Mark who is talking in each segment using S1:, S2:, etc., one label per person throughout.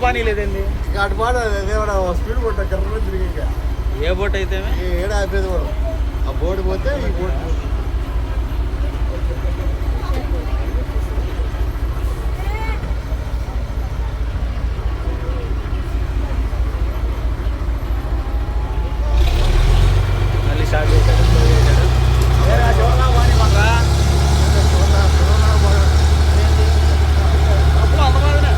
S1: బాగానే లేదండి.
S2: అటు పాడు స్పీడ్ బోట్ కర్ర తిరిగి
S1: ఏ బోట్ అయితే
S2: ఏడా అయిపోయింది కూడా ఆ బోర్డు పోతే ఈ బోట్
S1: మళ్ళీ స్టార్ట్ చేశాడు. అప్పుడు అందమాదినే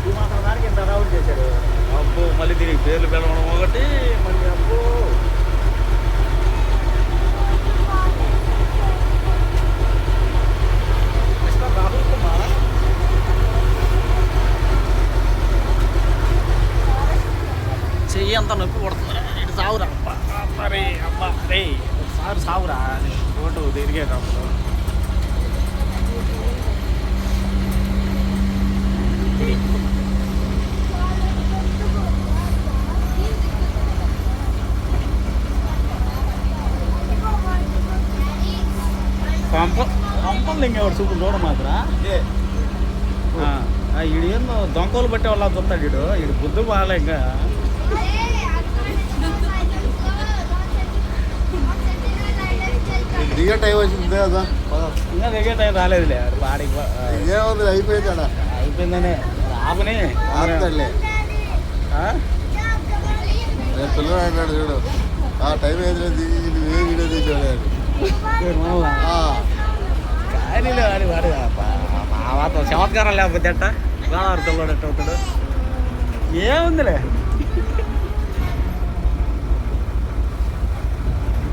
S1: ఈ మాత్రం దానికి ఇంత రౌండ్ చేశాడు. అబ్బో మళ్ళీ దీనికి పేర్లు పిలవడం ఒకటి మళ్ళీ అబ్బో మిస్టర్ రాహుల్ కుమార్ చెయ్యి అంత నొప్పి కొడుతుంది. ఇటు సావురా అరే అబ్బా రే ఒకసారి సావురా రోడ్డు తిరిగేటప్పుడు. పంపలు ఇంకెవడు చూపు చూడ మాత్రం ఈడు ఏందో దొంగలు బట్టే వాళ్ళ చూస్తాడు. ఈడు బుద్ధి బాగాలే ఇంకా.
S2: దిగే టైం వచ్చింది కదా
S1: ఇంకా దిగే టైం రాలేదులే. పాడికి
S2: ఏముంది అయిపోయింది అక్కడ
S1: అయిపోయిందనే రాబని
S2: ఆపుతాడులే. పిల్లలు అంటాడు చూడు ఆ టైం ఏదో ఏ వీడియో తీసాడు
S1: కానీ వాడి వాడు మా మాత్రం చమత్కారం లేకపోతే అట్ట గోదావరి పిల్లడు ఎట్ట అవుతాడు. ఏముందిలే